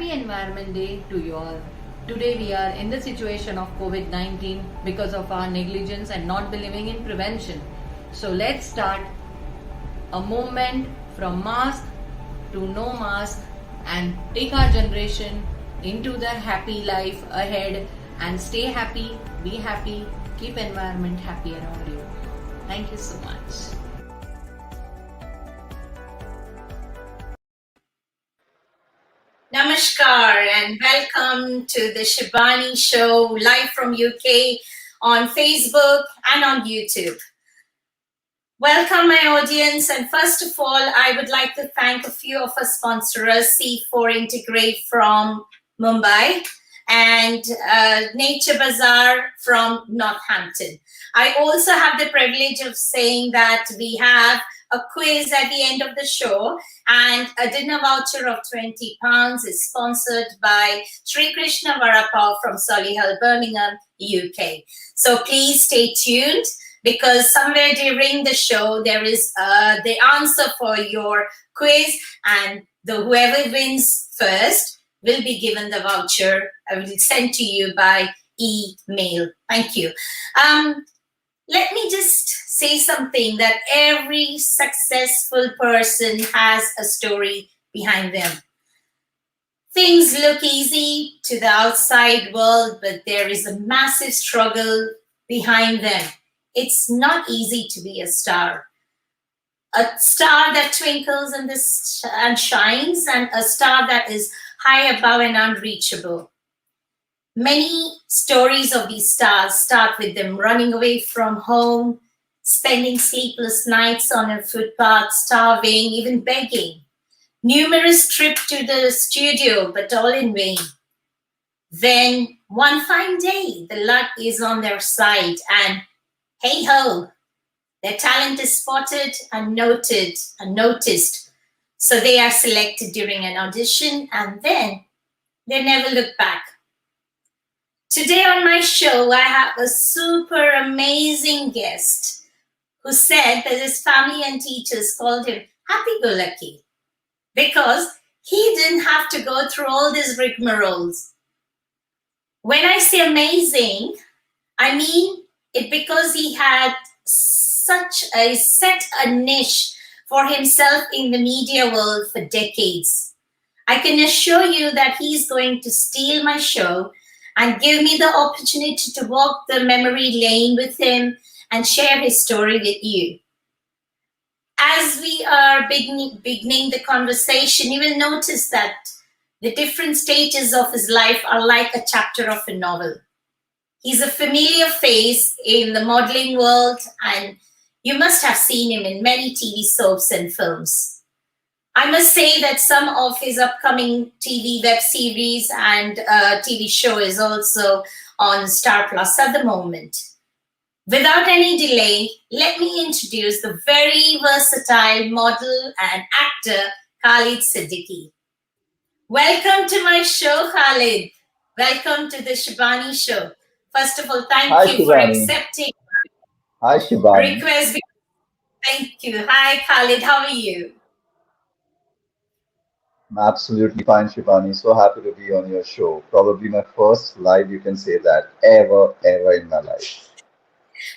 Happy Environment Day to you all. Today we are in the situation of COVID-19 because of our negligence and not believing in prevention. So let's start a movement from mask to no mask and take our generation into the happy life ahead and stay happy, be happy, keep environment happy around you. Thank you so much. Namaskar and welcome to the Shibani Show live from UK on Facebook and on YouTube. Welcome my audience, and first of all I would like to thank a few of our sponsors, C4 Integrate from Mumbai and Nature Bazaar from Northampton. I also have the privilege of saying that we have a quiz at the end of the show, and a dinner voucher of £20 is sponsored by Sri Krishna Varapav from Solihull, Birmingham, UK. So please stay tuned, because somewhere during the show there is the answer for your quiz, and whoever wins first will be given the voucher. I will send to you by email. Thank you. Let me just say something, that every successful person has a story behind them. Things look easy to the outside world, but there is a massive struggle behind them. It's not easy to be a star. A star that twinkles and shines, and a star that is high above and unreachable. Many stories of these stars start with them running away from home, spending sleepless nights on a footpath, starving, even begging. Numerous trips to the studio, but all in vain. Then one fine day, the luck is on their side, and hey ho, their talent is spotted and noted and noticed. So they are selected during an audition, and then they never look back. Today on my show, I have a super amazing guest who said that his family and teachers called him happy-go-lucky because he didn't have to go through all these rigmaroles. When I say amazing, I mean it because he had set a niche for himself in the media world for decades. I can assure you that he's going to steal my show and give me the opportunity to walk the memory lane with him and share his story with you. As we are beginning the conversation, you will notice that the different stages of his life are like a chapter of a novel. He's a familiar face in the modeling world, and you must have seen him in many TV soaps and films. I must say that some of his upcoming TV web series and TV show is also on Star Plus at the moment. Without any delay, let me introduce the very versatile model and actor, Khalid Siddiqui. Welcome to my show, Khalid. Welcome to the Shibani Show. First of all, thank you for accepting my request. Thank you. Hi, Khalid. How are you? I'm absolutely fine, Shibani. So happy to be on your show. Probably my first live, you can say that, ever in my life.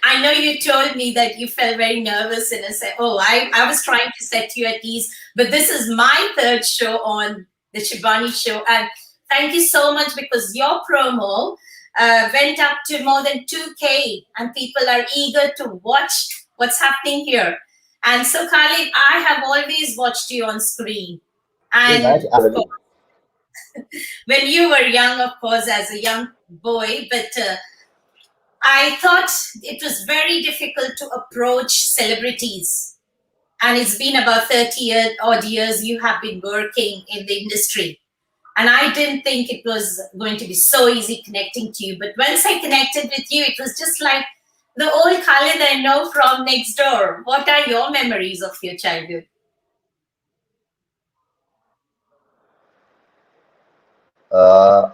I know you told me that you felt very nervous, and I said, oh, I was trying to set you at ease, but this is my third show on the Shibani Show. And thank you so much, because your promo went up to more than 2K, and people are eager to watch what's happening here. And so, Khalid, I have always watched you on screen. And of course, when you were young, of course, as a young boy, but I thought it was very difficult to approach celebrities. And it's been about 30 odd years you have been working in the industry. And I didn't think it was going to be so easy connecting to you. But once I connected with you, it was just like the old Khalid I know from next door. What are your memories of your childhood?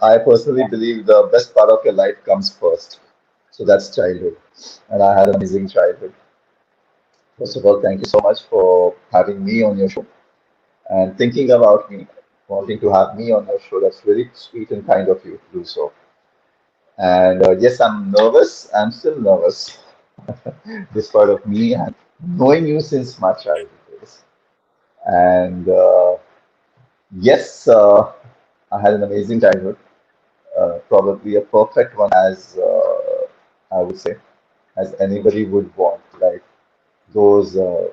I personally believe the best part of your life comes first. So that's childhood. And I had an amazing childhood. First of all, thank you so much for having me on your show and thinking about me. wanting to have me on your show. That's very sweet and kind of you to do so. And yes, I'm nervous. I'm still nervous. This part of me and knowing you since my childhood days. And yes, I had an amazing childhood. Probably a perfect one, as I would say, as anybody would want. Like those uh,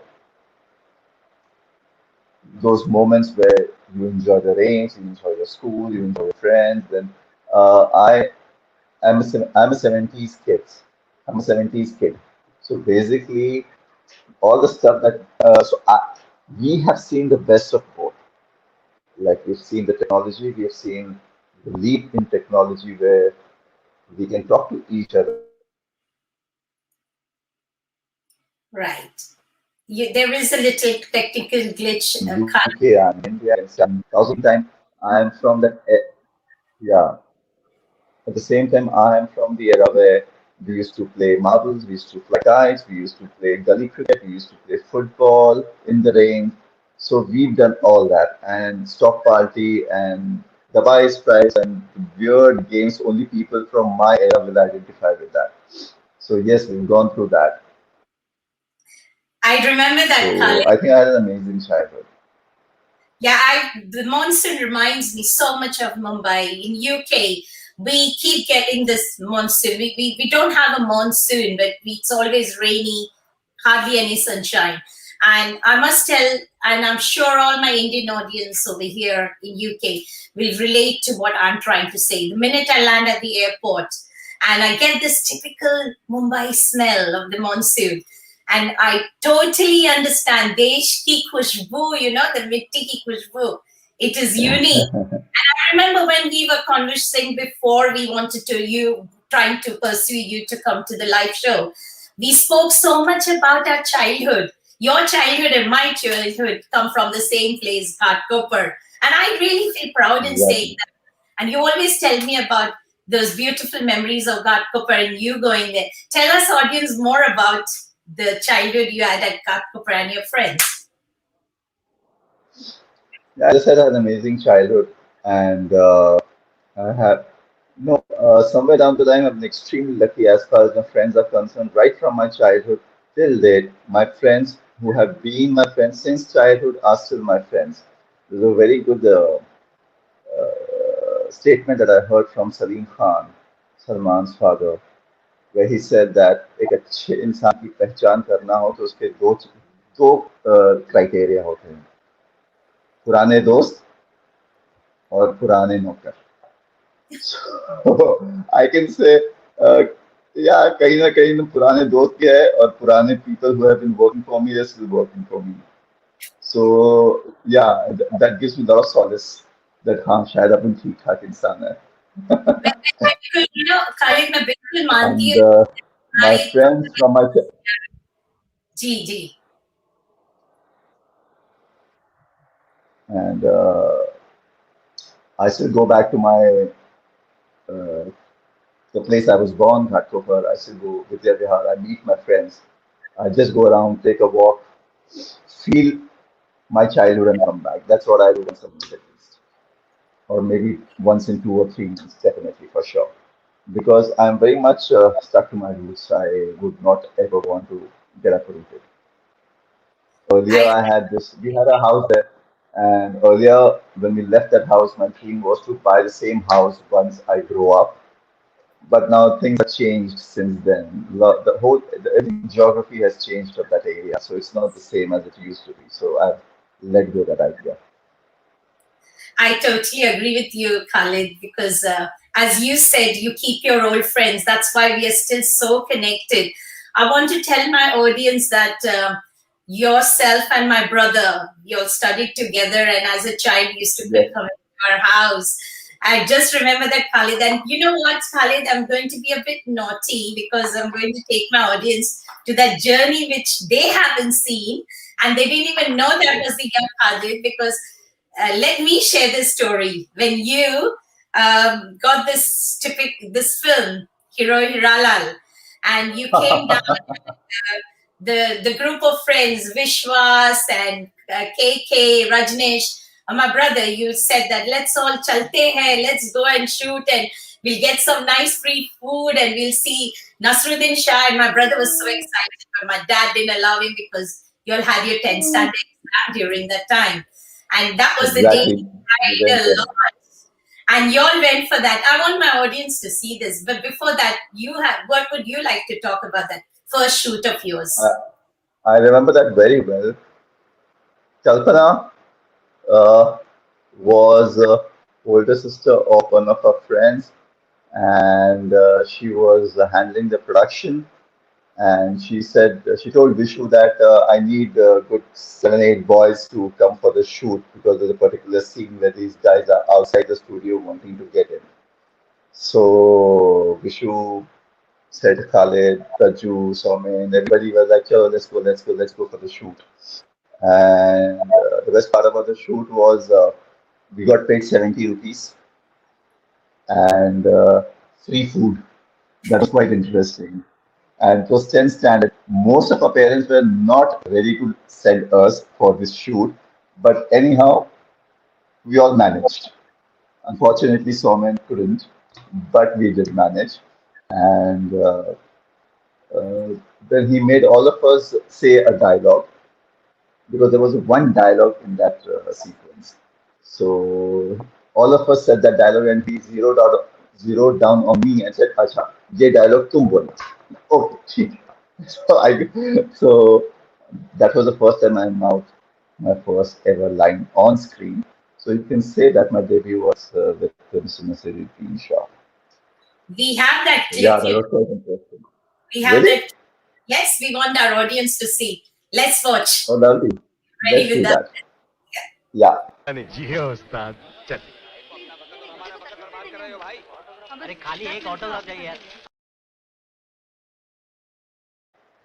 those moments where you enjoy the rains, you enjoy your school, you enjoy your friends. Then I'm a 70s kid. I'm a 70s kid. So basically, all the stuff that we have seen the best of both. Like we've seen the technology, we have seen the leap in technology where we can talk to each other Right. There is a little technical glitch, in Khalid. UK and India and thousand time. I'm from that. Yeah. At the same time, I am from the era where we used to play marbles, we used to fly kites, we used to play gully cricket, we used to play football in the rain. So we've done all that and stock party and Dabai prize and weird games. Only people from my era will identify with that. So yes, we've gone through that. I remember that, So Khalid. I think I had an amazing childhood. Yeah, the monsoon reminds me so much of Mumbai. In UK, we keep getting this monsoon. We don't have a monsoon, but it's always rainy, hardly any sunshine. And I must tell, and I'm sure all my Indian audience over here in UK will relate to what I'm trying to say. The minute I land at the airport and I get this typical Mumbai smell of the monsoon, and I totally understand Desh ki khushboo, the mitti ki khushboo. It is unique. I remember when we were conversing before we wanted to trying to pursue you to come to the live show. We spoke so much about our childhood. Your childhood and my childhood come from the same place, Ghatkopar. And I really feel proud in saying Exactly. that. And you always tell me about those beautiful memories of Ghatkopar and you going there. Tell us, audience, more about the childhood you had at Ghatkopar and your friends. Yeah, I just had an amazing childhood, and I have no somewhere down the line. I'm extremely lucky as far as my friends are concerned. Right from my childhood till date, my friends who have been my friends since childhood are still my friends. There's a very good statement that I heard from Salim Khan, Salman's father, where he said that एक अच्छे इंसान की पहचान करना हो तो उसके दो क्राइटेरिया होते हैं, पुराने दोस्त और पुराने नौकर. So I can say, uh, yeah, कहीं ना कहीं ना पुराने दोस्त के हैं और पुराने people who have been working for me, they're still working for me. So yeah, that gives me a lot of solace that हाँ शायद अपन ठीक ठाक इंसान है. बिल्कुल, खालिद मैं बिल्कुल मानती And हूँ my हमारी friends from my ji ji and I still go back to my uh, the place I was born, Ghatkopar. I still go Vidya Vihar. I meet my friends. I just go around, take a walk, feel my childhood, and come back. That's what I do once a month at least, or maybe once in 2 or 3 months, definitely for sure. Because I'm very much stuck to my roots. I would not ever want to get uprooted. Earlier, I I had this. We had a house there, and earlier when we left that house, my dream was to buy the same house once I grow up. But now things have changed since then. The geography has changed of that area, so it's not the same as it used to be. So I've let go of that idea. I totally agree with you, Khalid, because as you said, you keep your old friends. That's why we are still so connected. I want to tell my audience that yourself and my brother, you all studied together, and as a child, used to Yes. come to our house. I just remember that, Khalid. And you know what, Khalid? I'm going to be a bit naughty because I'm going to take my audience to that journey which they haven't seen, and they didn't even know that was the young Khalid because let me share this story. When you got this film, Hero Hiralal, and you came down, the group of friends, Vishwas and KK, Rajneesh, my brother, you said that let's all chalte hai, let's go and shoot, and we'll get some nice free food, and we'll see Nasruddin Shah. And my brother was so excited, but my dad didn't allow him because you all had your 10th standard exam during that time. And that was the day Exactly. he We cried went a there. lot. And you all went for that. I want my audience to see this. But before that, what would you like to talk about that first shoot of yours? I remember that very well. Kalpana uh, was older sister of one of our friends, and she was handling the production. And she said she told Vishu that I need good 7, 8 boys to come for the shoot because there's a particular scene where these guys are outside the studio wanting to get in. So Vishu said Khalid, Raju, Somin, everybody was like, "Oh, let's go for the shoot." And the best part about the shoot was we got paid 70 rupees and free food. That was quite interesting. And it was 10 standard. Most of our parents were not ready to send us for this shoot, but anyhow, we all managed. Unfortunately, Somen couldn't, but we did manage. And uh, then he made all of us say a dialogue because there was one dialogue in that sequence. So all of us said that dialogue, and he zeroed down on me and said, "Acha, ये dialogue तुम बोलो." Okay, ठीक. So so that was the first time I mouthed my first ever line on screen. So you can say that my debut was with Mr. Nasiruddin Shah. We have that So clip. yeah, that was quite interesting. We have Really? that. Yes, we want our audience to see. Let's watch. Oh, lovely. Ready Let's with do that? that. Yeah. जी हो उस्ताद चल अरे खाली एक autograph चाहिए यार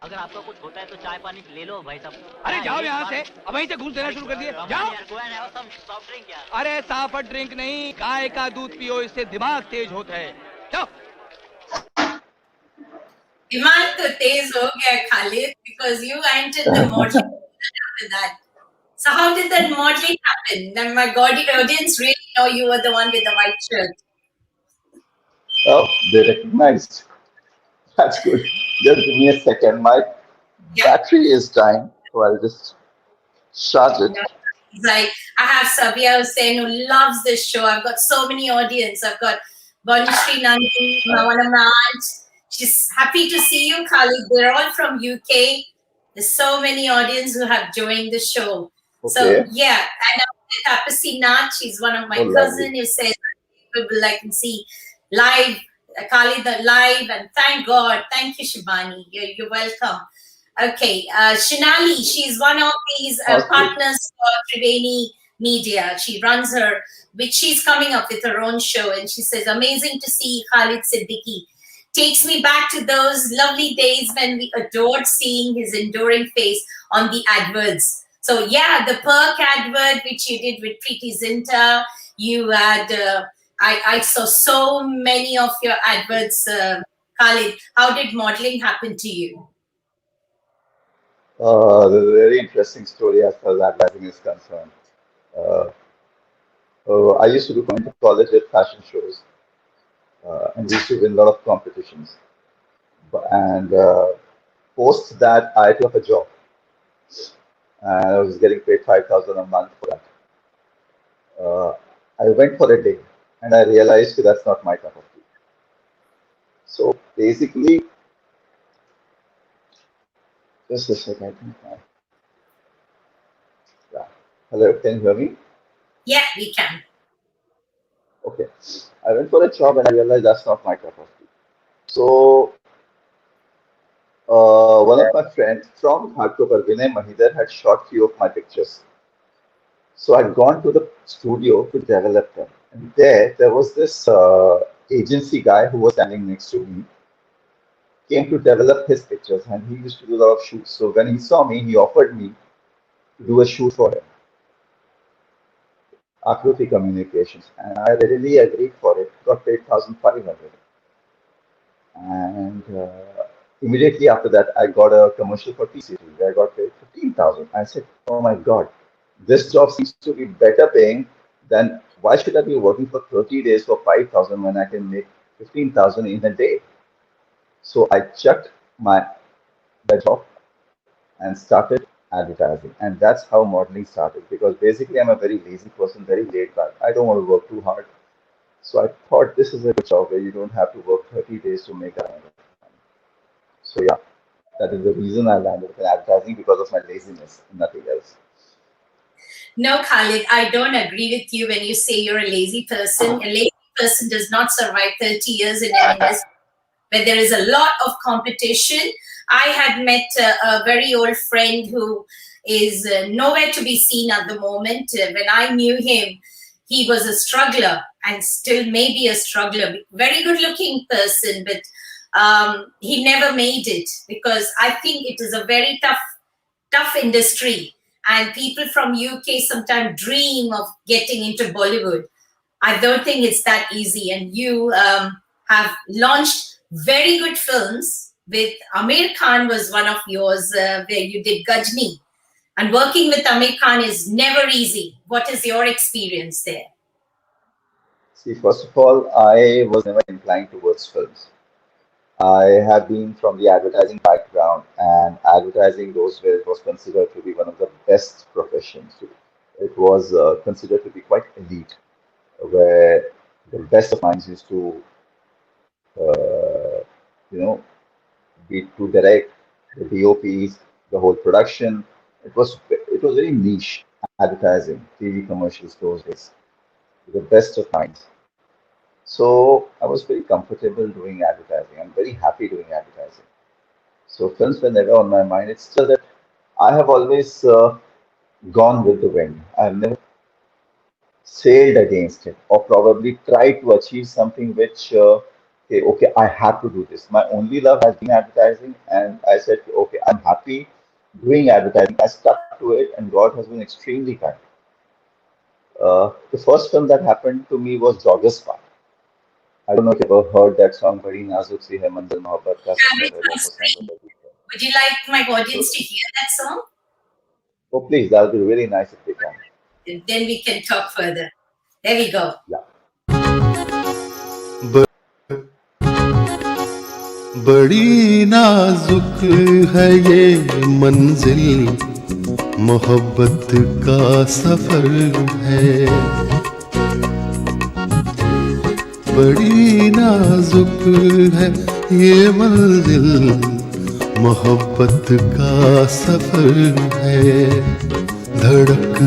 अगर आपको कुछ होता है तो चाय पानी ले लो भाई साहब अरे जाओ यहाँ से अब वहीं से घूस देना शुरू कर दिए जाओ सॉफ्ट ड्रिंक यार अरे साफ ड्रिंक नहीं गाय का दूध पियो इससे दिमाग तेज होता है जाओ Dimaag to tez ho gaya, Khalid, because you entered the modeling after that. So how did that modeling happen? Then my God, your audience really know you were the one with the white shirt. Oh, they recognized. That's good. Just give me a second. My Yeah. battery is dying, so I'll just charge it. Yeah. He's like, I have Sabia Hussain who loves this show. I've got so many audience. I've got Banishri Nandi, one of my aunts. She's happy to see you, Khalid. They're all from UK. There's so many audience who have joined the show. So Okay. yeah, and Tapasi Nath, she's one of my Oh, lovely. cousin who says people I can see live, Khalid live, and thank God, thank you, Shibani. You're welcome. Okay, Shinali, she's one of these Awesome. partners for Triveni Media. She runs her, which she's coming up with her own show, and she says, amazing to see Khalid Siddiqui. Takes me back to those lovely days when we adored seeing his enduring face on the adverts. So yeah, the Perk advert, which you did with Preeti Zinta, you had, I saw so many of your adverts, Khalid. How did modeling happen to you? There's a very interesting story as far as advertising is concerned. Uh, I used to do going to college with fashion shows, and we used to win a lot of competitions. And post that, I took up a job, and I was getting paid 5,000 a month for that. I went for a day, and I realized that that's not my cup of tea. So basically, just a second. I think yeah. Hello, can you hear me? Yeah, we can. Okay. I went for a job and I realized that's not my cup of tea. So one of my friends from Ghatkopar, Vinay Mahidar, had shot few of my pictures. So I'd gone to the studio to develop them. And there was this agency guy who was standing next to me, came to develop his pictures, and he used to do a lot of shoots. So when he saw me, he offered me to do a shoot for him, Akruti Communications, and I readily agreed for it. Got paid 1,500, and immediately after that, I got a commercial for TCT. I got paid 15,000. I said, "Oh my God, this job seems to be better paying, then why should I be working for 30 days for 5,000 when I can make 15,000 in a day? So I chucked my that job and started advertising. And that's how modeling started, because basically I'm a very lazy person, very laid back. I don't want to work too hard. So I thought this is a good job where you don't have to work 30 days to make that kind of money. So yeah, that is the reason I landed in advertising, because of my laziness, nothing else. No, Khalid, I don't agree with you when you say you're a lazy person. A lazy person does not survive 30 years in an industry where there is a lot of competition. I had met a very old friend who is nowhere to be seen at the moment. When I knew him, he was a struggler and still may be a struggler. Very good looking person, but he never made it, because I think it is a very tough industry, and people from UK sometimes dream of getting into Bollywood. I don't think it's that easy. And you have launched very good films. With Aamir Khan was one of yours, where you did Gajni. And working with Aamir Khan is never easy. What is your experience there? See, first of all, I was never inclined towards films. I have been from the advertising background, and advertising, those where it was considered to be one of the best professions. It was considered to be quite elite, where the best of minds used to, you know, be to direct the DOPs, the whole production. It was very niche advertising, TV commercials those days, the best of minds. So I was very comfortable doing advertising. I'm very happy doing advertising. So films were never on my mind. It's just that I have always gone with the wind. I've never sailed against it, or probably tried to achieve something which, okay, I have to do this. My only love has been advertising, and I said, okay, I'm happy doing advertising. I stuck to it, and God has been extremely kind. The first film that happened to me was Joggers Park. I don't know if you ever heard that song, Badi Nazuk Si Hai Manzil Mohabbat Ka Safar Hai, Wapas Aaएंगे कभी. Would you like my audience to hear that song? Oh, please, that would be really nice if they can. Then we can talk further. There we go. Yeah. बड़ी नाजुक है ये मंजिल, मोहब्बत का सफर है। बड़ी नाजुक है ये मंजिल, मोहब्बत का सफर है। धड़क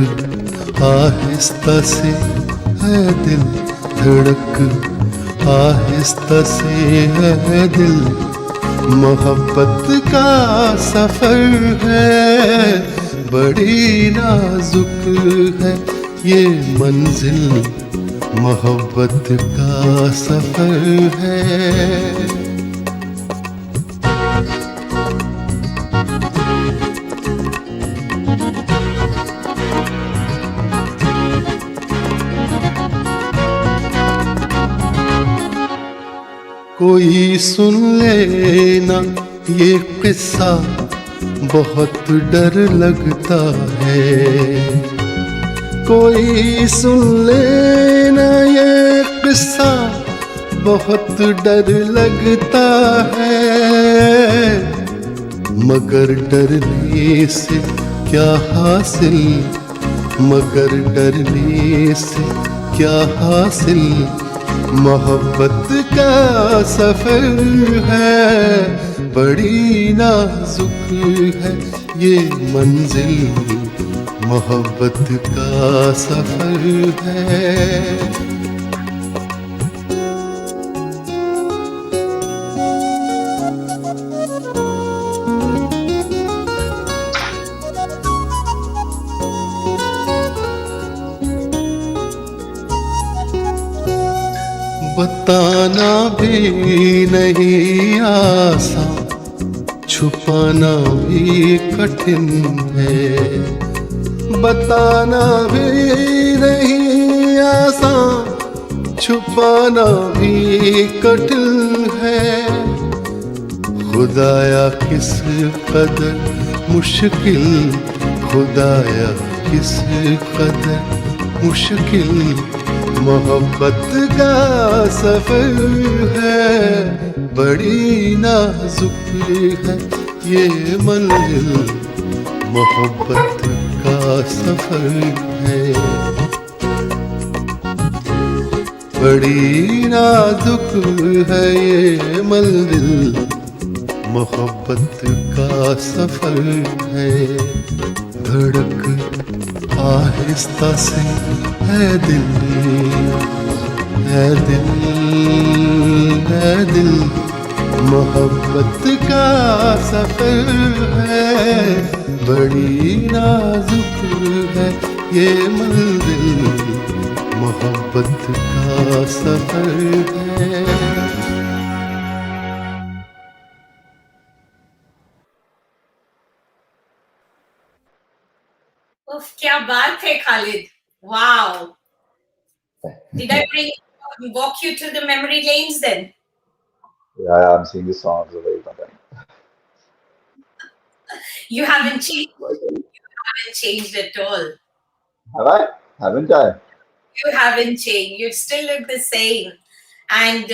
आहिस्ता से है दिल, धड़क आहिस्ता से है दिल, मोहब्बत का सफर है। बड़ी नाजुक है ये मंजिल, मोहब्बत का सफर है। कोई सुन लेना ये किस्सा, बहुत डर लगता है। कोई सुन लेना ये किस्सा, बहुत डर लगता है। मगर डरने से क्या हासिल, मगर डरने से क्या हासिल, मोहब्बत का सफर है। बड़ी नाजुक है ये मंजिल, मोहब्बत का सफर है। बताना भी नहीं आसान, छुपाना भी कठिन है। बताना भी नहीं आसान, छुपाना भी कठिन है। खुदाया किस कदर मुश्किल, खुदाया किस कदर मुश्किल मोहब्बत का सफर है, बड़ी नाजुक है ये मंजिल, मोहब्बत का सफर है, बड़ी नाजुक है ये मंजिल, मोहब्बत का सफर है। धड़क आहिस्ता से है दिल, है दिल, है दिल, मोहब्बत का सफर है, बड़ी नाजुक है ये मंजिल, मोहब्बत का सफर है। उफ, क्या बात है Khalid, wow. Did I walk you to the memory lanes then? Yeah, I'm seeing the songs a very long time. You haven't changed. You haven't changed at all. Have I? Haven't I? You haven't changed. You still look the same. And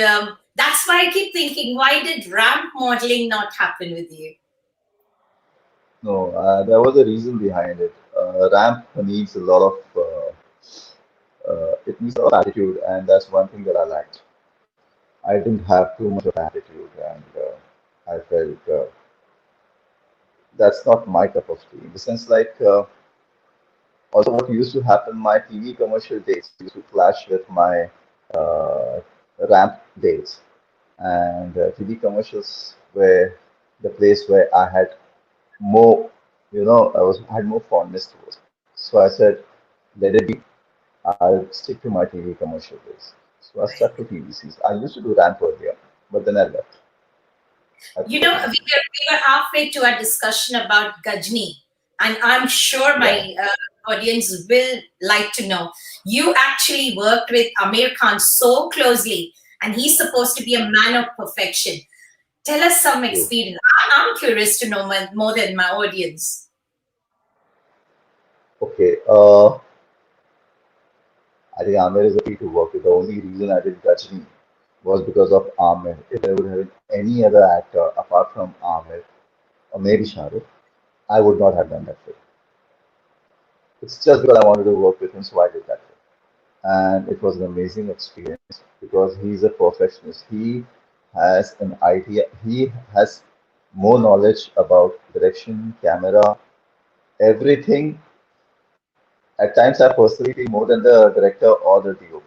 that's why I keep thinking, why did ramp modeling not happen with you? No, there was a reason behind it. Ramp needs a lot of it needs a lot of attitude, and that's one thing that I lacked. I didn't have too much of attitude, and I felt that's not my cup of tea. In the sense, like also what used to happen, my TV commercial dates used to clash with my uh, ramp dates, and TV commercials were the place where I had more, I had more fondness towards. So I said, let it be. I'll stick to my TV commercial days. So I stuck to TVCs. I used to do ramp earlier, but then I left. You know, we were halfway to our discussion about Gajni, and I'm sure my audience will like to know. You actually worked with Aamir Khan so closely, and he's supposed to be a man of perfection. Tell us some experience. I'm curious to know more than my audience. Okay. I think Amir is a free to work with. The only reason I did Gajni was because of Amir. If there would have been any other actor apart from Amir, or maybe Shahrukh, I would not have done that film. It's just because I wanted to work with him, so I did that film. And it was an amazing experience because he's a perfectionist. He has an idea, he has more knowledge about direction, camera, everything. At times, I personally feel more than the director or the DOP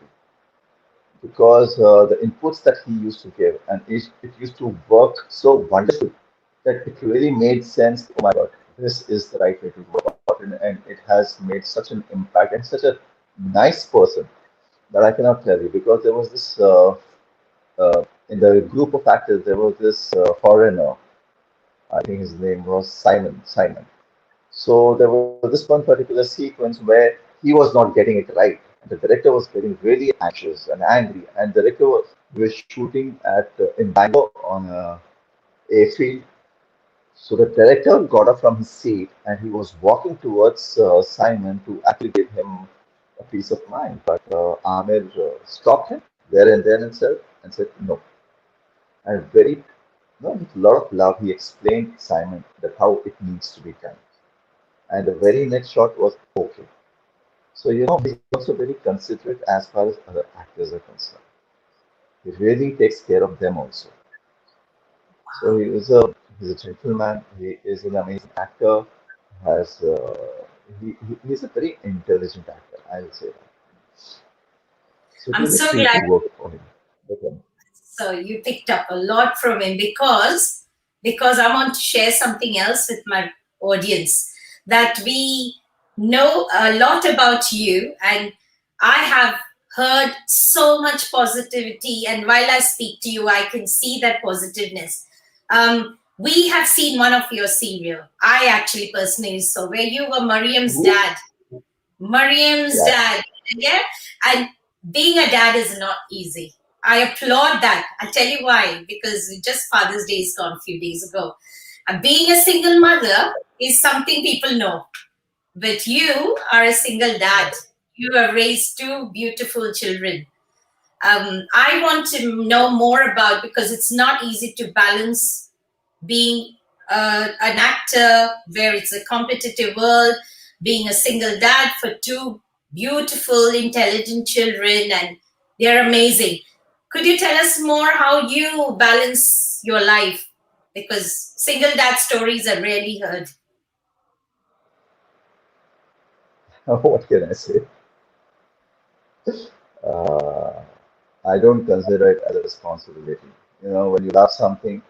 because the inputs that he used to give and it used to work so wonderfully that it really made sense. Oh my God, this is the right way to go about it, and it has made such an impact and such a nice person that I cannot tell you because there was this in the group of actors there was this foreigner. I think his name was Simon. Simon. So there was this one particular sequence where he was not getting it right. The director was getting really anxious and angry, and the director was shooting at in Bangalore on a airfield. So the director got up from his seat and he was walking towards Simon to actually give him a peace of mind. But Amir stopped him there and then itself and said no. And very, no, with a lot of love, he explained Simon that how it needs to be done. And the very next shot was okay. So he's also very considerate as far as other actors are concerned. He really takes care of them also. So he's a gentleman. He is an amazing actor. Has he's a very intelligent actor. I will say that. So it I'm was a so treat to glad. work for him. With him. So you picked up a lot from him because I want to share something else with my audience, that we know a lot about you, and I have heard so much positivity, and while I speak to you I can see that positiveness. We have seen one of your serial. I actually personally saw, where you were Mariam's Ooh. dad. Mariam's Yeah. dad. Yeah. And being a dad is not easy. I applaud that. I'll tell you why. Because just Father's Day is gone a few days ago. And being a single mother is something people know. but you are a single dad. You have raised two beautiful children. I want to know more about, because it's not easy to balance being an actor where it's a competitive world, being a single dad for two beautiful, intelligent children, and they're amazing. Could you tell us more how you balance your life? Because single dad stories are rarely heard. What can I say? Uh, I don't consider it as a responsibility. When you love something,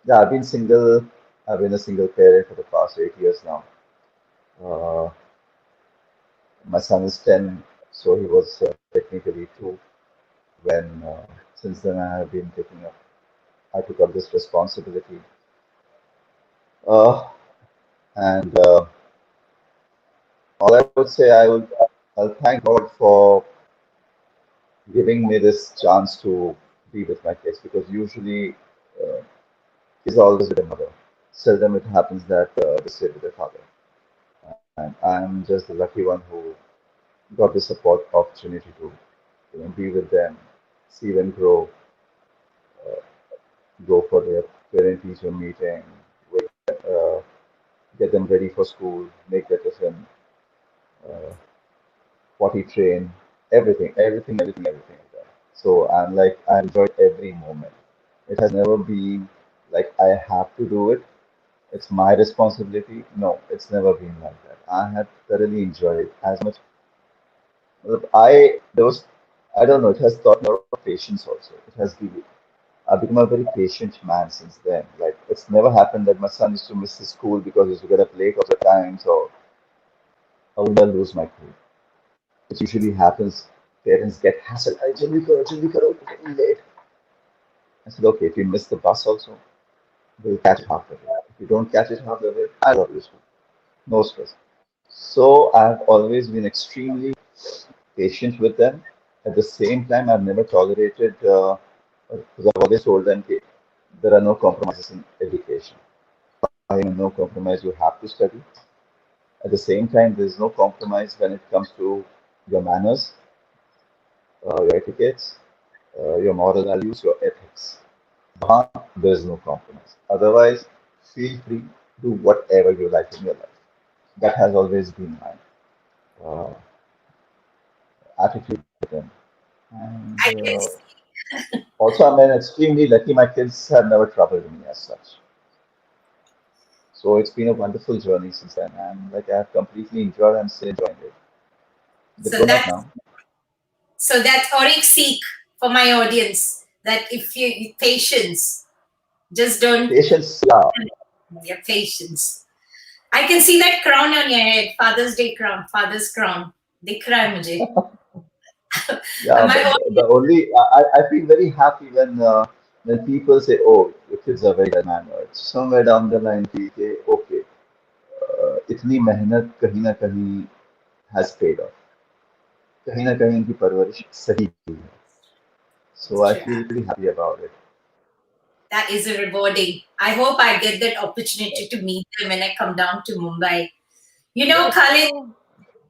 yeah, I've been single. I've been a single parent for the past 8 years now. Uh, my son is 10, so he was technically 2 when, since then, I took up this responsibility. Uh, and all I would say, I'll thank God for giving me this chance to be with my kids, because usually uh, kids are always with their mother. Seldom it happens that they stay with their father. And I'm just the lucky one who got the support opportunity to be with them, see them grow, go for their parent-teacher meeting, get them ready for school, make their tiffin, uh, potty train, everything like that. So I enjoyed every moment. It has never been like I have to do it. It's my responsibility. No, it's never been like that. I have thoroughly enjoyed it as much. Look, I don't know. It has taught me a lot of patience also. It has given. I've become a very patient man since then. Like it's never happened that my son used to miss his school because he used to get up late all the time. So I will never lose my cool. It usually happens. Parents get hassled. "Arey, jaldi karo, it's getting late." I said, okay, if you miss the bus also, we'll catch it half the way. If you don't catch it half the way, I'll always go. No stress. So I've always been extremely patient with them. At the same time, I've never tolerated, because I've always told them, "Okay, there are no compromises in education. I am no compromise. You have to study. At the same time, there's no compromise when it comes to your manners, your etiquettes, your moral values, your ethics. There's no compromise. Otherwise, feel free, do whatever you like in your life. That has always been my uh, attitude with them. And I can also, I'm an extremely lucky. My kids have never troubled me as such. So it's been a wonderful journey since then, and like I have completely enjoyed and still enjoying it. They're so grown up that now. so that's Auric seek for my audience, that if you patience, just don't Patience, yeah, your patience. I can see that crown on your head, Father's Day crown, Father's crown. दिख रहा है मुझे. yeah. My The only I feel very happy when people say, "Oh, your kids are very well mannered." Somewhere down the line, feel okay, इतनी मेहनत कहीं ना कहीं has paid off. कहीं ना कहीं इनकी परवरिश सही हुई है. So I audience. feel pretty happy about it. That is a rewarding. I hope I get that opportunity to meet them when I come down to Mumbai. You know, Yes. Khalid,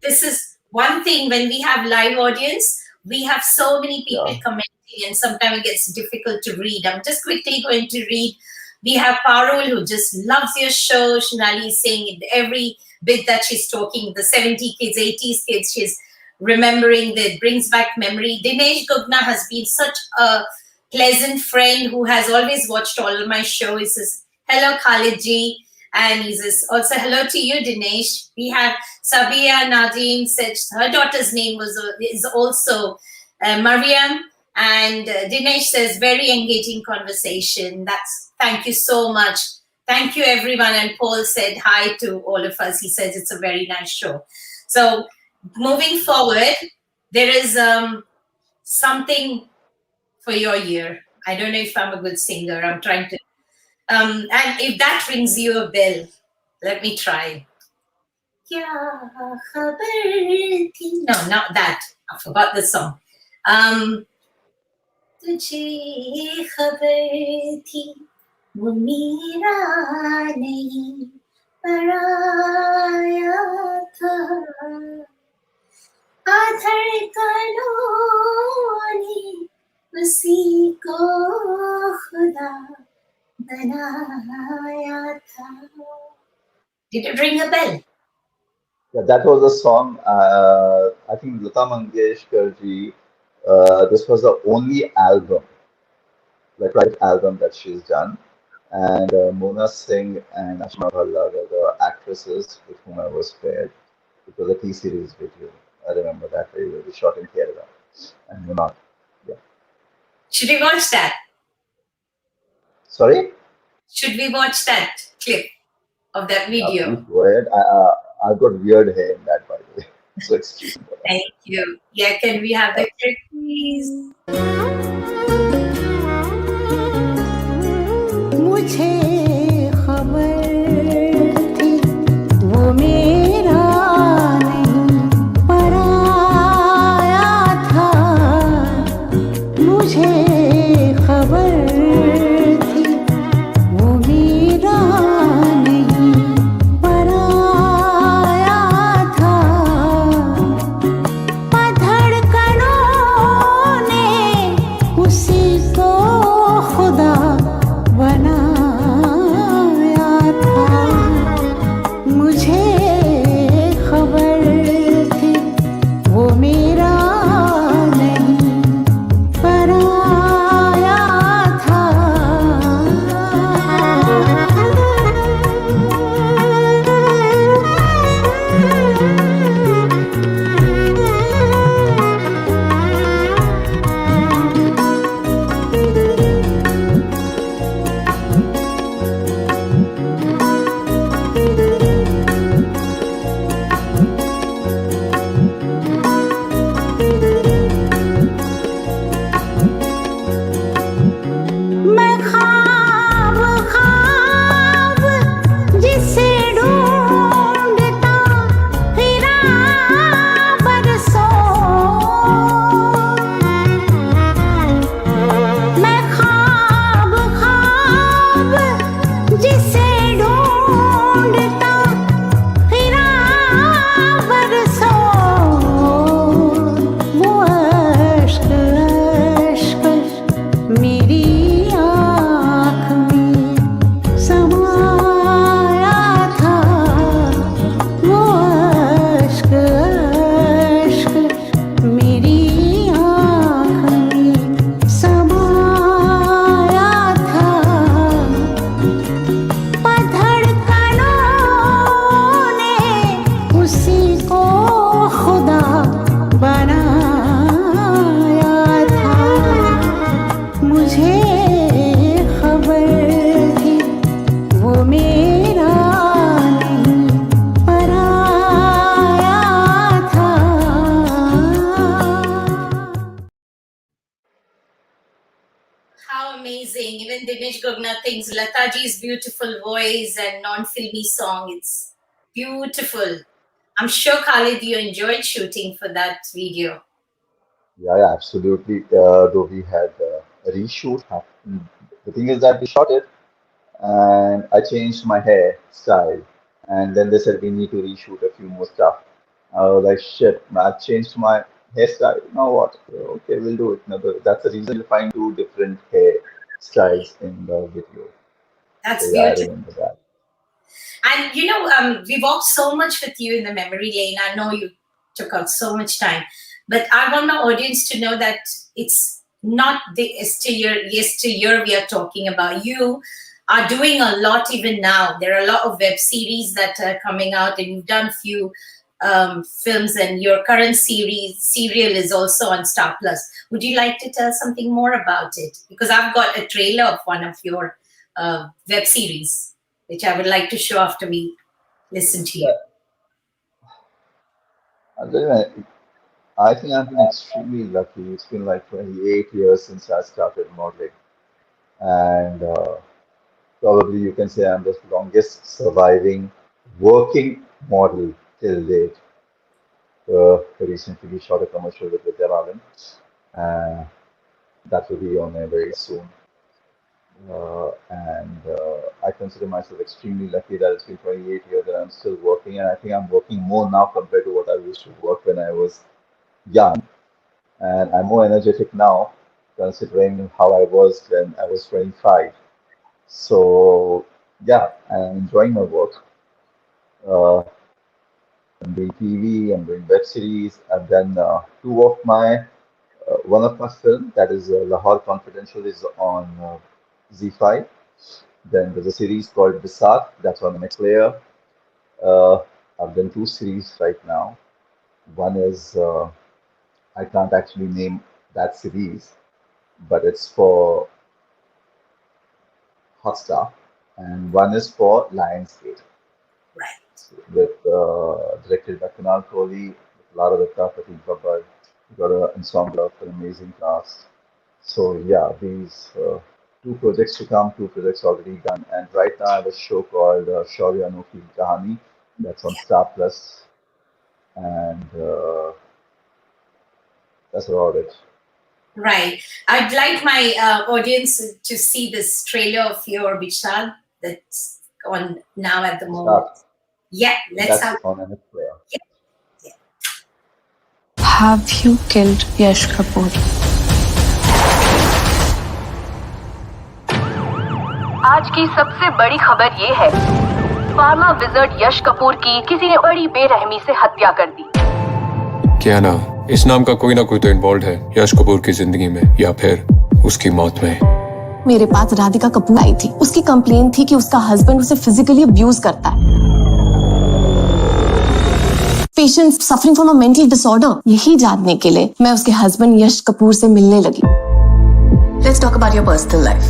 this is one thing when we have live audience, we have so many people Yeah. commenting, and sometimes it gets difficult to read. I'm just quickly going to read. We have Parul, who just loves your show. Shinali is saying in every bit that she's talking, the 70 kids, 80s kids, she's remembering that brings back memory. Dinesh Gugna has been such a pleasant friend who has always watched all of my shows. He says, hello, Khalid ji. And he says, also, hello to you, Dinesh. We have Sabia Nadeem said her daughter's name is also Mariam. And Dinesh says, very engaging conversation. Thank you so much. Thank you, everyone. And Paul said hi to all of us. He says it's a very nice show. So moving forward, there is something for your year. I don't know if I'm a good singer. I'm trying to. And if that rings you a bell, let me try. क्या खबर थी? No, not that. I forgot the song. तुझे खबर थी वो मेरा नहीं पराया था, धड़कनों ने उसी को खुदा बनाया था. Did it ring a bell? Yeah, that was a song. I think Lata Mangeshkar ji. This was the only album, like private album that she's done. And Mona Singh and Ashma Bhalla were the actresses with whom I was paired. It was a T-series video. I remember that very well. We shot in Kerala and Munnar. Yeah. Should we watch that? Sorry? Should we watch that clip of that video? Please go ahead. I've got weird hair in that, by the way. So excuse me for that. Thank you. Yeah, can we have the clip, please? मुझे खबर थी वो मेरा नहीं पराया था, मुझे खबर थी वो मेरा नहीं पराया था, धड़कनों ने उसी को खुदा बनाया था, मुझे खबर थी वो मेरा नहीं पराया था. मैं ख्वाब ख्वाब जिसे ढूंढता फिरा बरसों, मैं ख्वाब ख्वाब जिसे ढूंढता फिरा बरसों, वो अश्क अश्क मेरी आँख में समाया था, वो अश्क अश्क मेरी आँख में समाया था, धड़कनों ने उसी को खुदा बनाया था, मुझे खबर थी वो मेरा नहीं पराया था. How amazing. Even Dinesh Gogna thinks Lataji's beautiful voice and non-filmy song, it's beautiful. I'm sure, Khalid, you enjoyed shooting for that video. Yeah, absolutely. Though we had a reshoot. The thing is that we shot it and I changed my hair style. And then they said we need to reshoot a few more stuff. I was like, shit, man, I changed my hairstyle. Now what? Okay, we'll do it. Now, that's the reason you find two different hair styles in the video. That's So, yeah, I beautiful. remember that. And you know, we walked so much with you in the memory lane. I know you took out so much time, but I want my audience to know that it's not the yesteryear we are talking about. You are doing a lot even now. There are a lot of web series that are coming out, and you've done few films, and your current serial is also on Star Plus. Would you like to tell something more about it? Because I've got a trailer of one of your web series, which I would like to show after we listen to you. I'll tell you, I think I've been extremely lucky. It's been like 28 years since I started modeling. And probably you can say I'm the longest surviving working model till date. Recently we shot a commercial with Vidya Balan. That will be on air very soon. and I consider myself extremely lucky that it's been 28 years that I'm still working, and I think I'm working more now compared to what I used to work when I was young, and I'm more energetic now considering how I was when I was 25. So yeah, I'm enjoying my work. Uh, I'm doing TV, I'm doing web series. I've done one of my film, that is Lahore Confidential, is on Z5. Then there's a series called Bisat, that's on Next Player. Uh, I've done two series right now. One is I can't actually name that series, but it's for Hotstar, and one is for Lionsgate, Right. with directed by Kunal Kohli, with Lara Dutta, Pratik Babbar. We got an ensemble of an amazing cast. So yeah, these two projects to come, two projects already done, and right now I have a show called Shaurya Anokhi Kahani, that's on Star Plus, and that's about it. Right. I'd like my audience to see this trailer of your Vishal that's on now at the moment. Start. Yeah, let's That's have. on MX Player. Have you killed Yash Kapoor? आज की सबसे बड़ी खबर ये है, pharma wizard यश कपूर की किसी ने बड़ी बेरहमी से हत्या कर दी। क्या ना, इस नाम का कोई ना कोई तो इन्वॉल्व है यश कपूर की जिंदगी में या फिर उसकी मौत में। मेरे पास राधिका कपूर आई थी। उसकी कंप्लेन थी कि उसका हस्बैंड उसे फिजिकली अब्यूज करता है। Patient suffering from a mental disorder. यही जानने के लिए मैं उसके हस्बैंड यश कपूर से मिलने लगी। Let's talk about your personal life.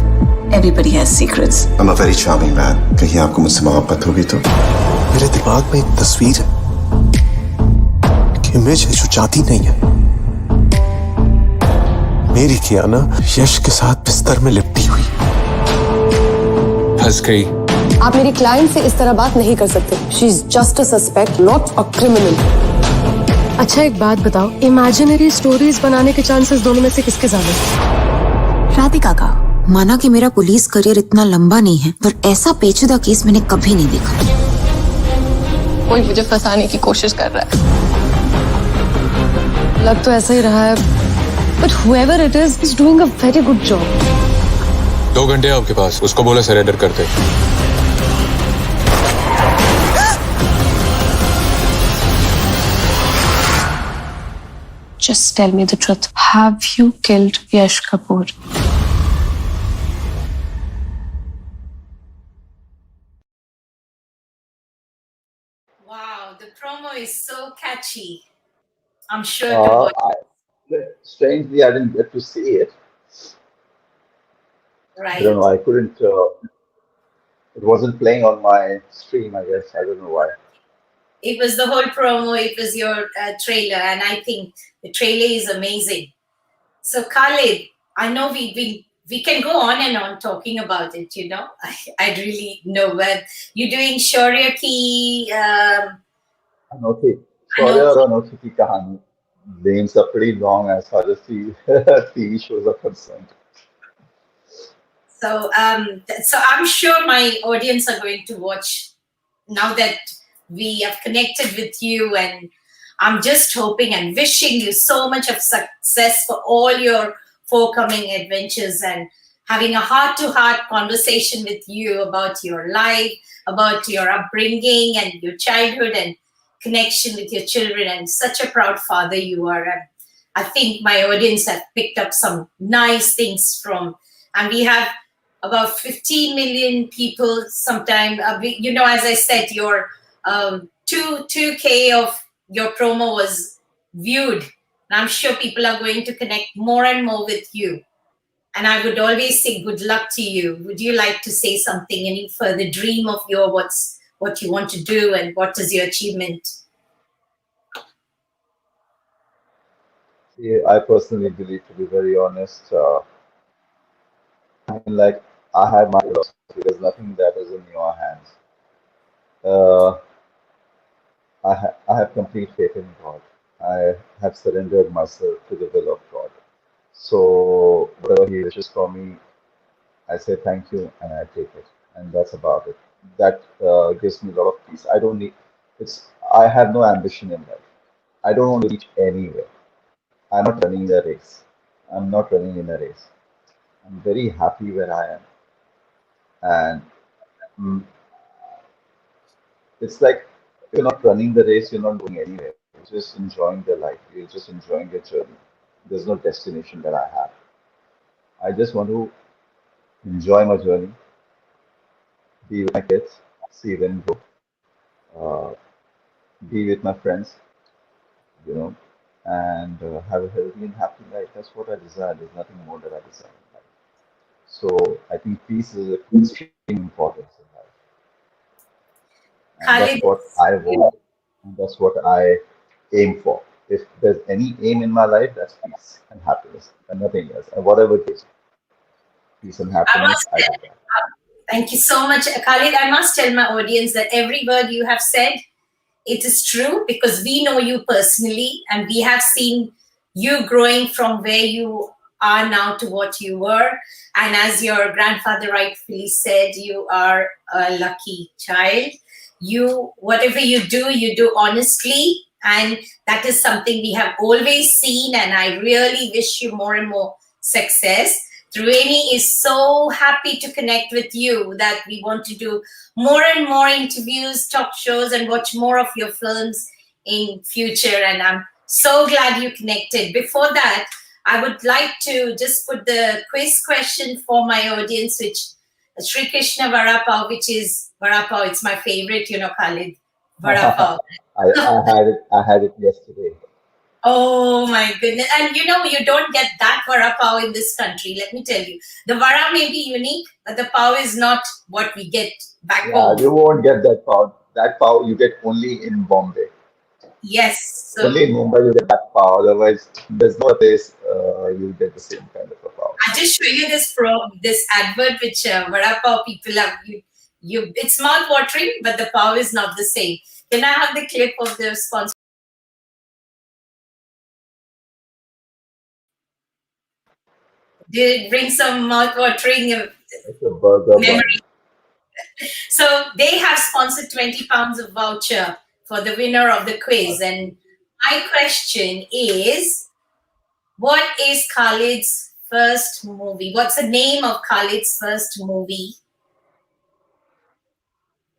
Everybody has secrets. I'm a very charming man. कहीं आपको मुझसे मोहब्बत होगी तो? मेरे दिमाग में एक तस्वीर है, एक इमेज है जो जाती नहीं है। मेरी कियाना यश के साथ बिस्तर में लिपटी हुई। फंस गई। आप मेरी क्लाइंट से इस तरह बात नहीं कर सकते। She is just a suspect, not a criminal. अच्छा एक बात बताओ, इमेजिनरी स्टोरीज बनाने के चांसेस दोनों में से किसके ज्यादा? राधिका का। माना कि मेरा पुलिस करियर इतना लंबा नहीं है, पर ऐसा पेचीदा केस मैंने कभी नहीं देखा। कोई मुझे फंसाने की कोशिश कर रहा है। लग तो ऐसा ही रहा है, but whoever it is doing a very good job. 2 घंटे आपके पास, उसको बोले सरेंडर करते। Just tell me the truth. Have you killed Yash Kapoor? Wow, the promo is so catchy. I'm sure to watch. Strangely, I didn't get to see it. Right. I don't know. I couldn't. It wasn't playing on my stream. I guess I don't know why. It was the whole promo. It was your trailer, and I think the trailer is amazing. So Khalid, I know we can go on and on talking about it. You know, I really know, but you're doing Shaurya ki. Anokhi. Shaurya or Anokhi Ki Kahani. Names are pretty long as far as the TV shows are concerned. So I'm sure my audience are going to watch now that we have connected with you, and I'm just hoping and wishing you so much of success for all your forthcoming adventures, and having a heart-to-heart conversation with you about your life, about your upbringing and your childhood and connection with your children, and such a proud father you are. And I think my audience have picked up some nice things from, and we have about 15 million people sometime. You know, as I said, your 2K of your promo was viewed. And I'm sure people are going to connect more and more with you. And I would always say good luck to you. Would you like to say something, any further dream of your what you want to do and what is your achievement? Yeah, I personally believe, to be very honest, I mean, like, I have my philosophy. There's nothing that is in your hands. Uh, I have complete faith in God. I have surrendered myself to the will of God. So whatever He wishes for me, I say thank you and I take it, and that's about it. That gives me a lot of peace. I don't need it's. I have no ambition in life. I don't want to reach anywhere. I'm not running a race. I'm not running in a race. I'm very happy where I am, and mm, it's like if you're not running the race, you're not going anywhere. You're just enjoying the life. You're just enjoying your journey. There's no destination that I have. I just want to enjoy my journey, be with my kids, see them grow, uh, be with my friends, you know, and have a healthy and happy life. That's what I desire. There's nothing more that I desire in life. So I think peace is of extreme importance in life, and that's Khalid, what I want, and that's what I aim for. If there's any aim in my life, that's peace and happiness, and nothing else. And whatever gives peace and I happiness, must I do that. thank you so much, Khalid. I must tell my audience that every word you have said, it is true because we know you personally and we have seen you growing from where you are now to what you were. And as your grandfather rightfully said, you are a lucky child. You, whatever you do honestly. And that is something we have always seen. And I really wish you more and more success. Triveni is so happy to connect with you that we want to do more and more interviews, talk shows, and watch more of your films in future. And I'm so glad you connected. Before that, I would like to just put the quiz question for my audience, which Sri Krishna Varapav, which is Varapav. It's my favorite, you know, Khalid. Varapav. I had it yesterday. Oh my goodness. And you know, you don't get that vara pav in this country, let me tell you. The vara may be unique, but the pav is not what we get back Yeah, home. you won't get that power. That power you get only in Bombay. Yes. Only So in Mumbai you get that power. Otherwise, there's no place you get the same kind of a power. I just show you this advert which vara pav people have. It's mouth watering, but the pav is not the same. Can I have the clip of the sponsor? Did it bring some mouth watering It's a burger bun. memory? So they have sponsored 20 pounds of voucher for the winner of the quiz. And my question is, what is Khalid's first movie? What's the name of Khalid's first movie?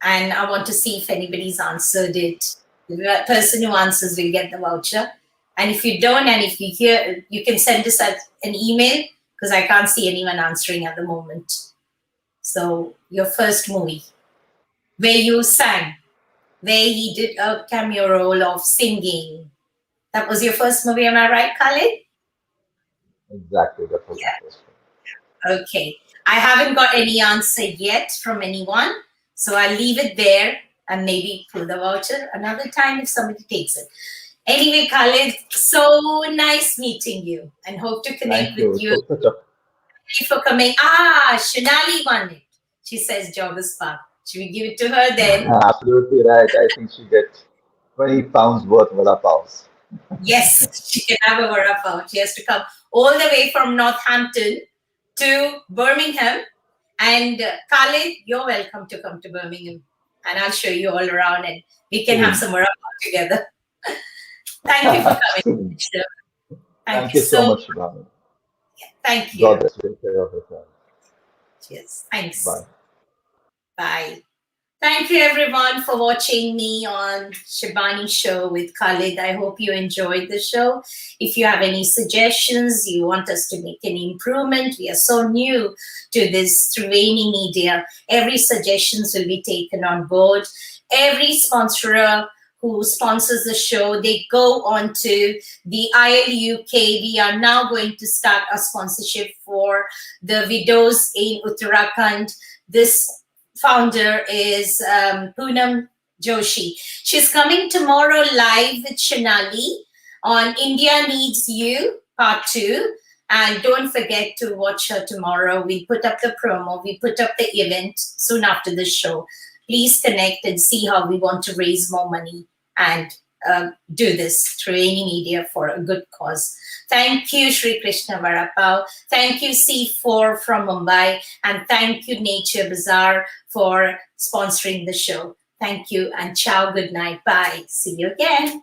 And I want to see if anybody's answered it. The person who answers will get the voucher. And if you don't, and if you hear, you can send us an email because I can't see anyone answering at the moment. So your first movie, where you sang, where he did a cameo role of singing. That was your first movie, am I right, Khalid? Exactly, that was the first one. Okay. I haven't got any answer yet from anyone, so I'll leave it there and maybe pull the voucher another time if somebody takes it. Anyway, Khalid, so nice meeting you and hope to connect Thank you. with you. So such a Thank you for coming. Shanali won it. She says Joggers Park. Should we give it to her then? absolutely right. I think she gets 20 pounds worth of vada pavs. Yes, she can have a vada pav. She has to come all the way from Northampton to Birmingham. And Khalid, you're welcome to come to Birmingham. And I'll show you all around and we can have some vada pav together. Thank you for coming. Thank you so much, Shibani. Thank you. God bless you. Take care of yourself. Cheers. Thanks. Bye. Bye. Thank you everyone for watching me on Shibani Show with Khalid. I hope you enjoyed the show. If you have any suggestions, you want us to make an improvement, we are so new to this Triveni Media. Every suggestions will be taken on board. Every sponsorer who sponsors the show, they go on to the IL UK. We are now going to start a sponsorship for the widows in Uttarakhand. This founder is Poonam Joshi. She's coming tomorrow live with Shanali on India Needs You, part 2. And don't forget to watch her tomorrow. We put up the promo, we put up the event soon after the show. Please connect and see how we want to raise more money and do this Triveni Media for a good cause. Thank you, Shri Krishna Varapao. Thank you, C4 from Mumbai. And thank you, Nature Bazaar, for sponsoring the show. Thank you and ciao, good night, bye. See you again.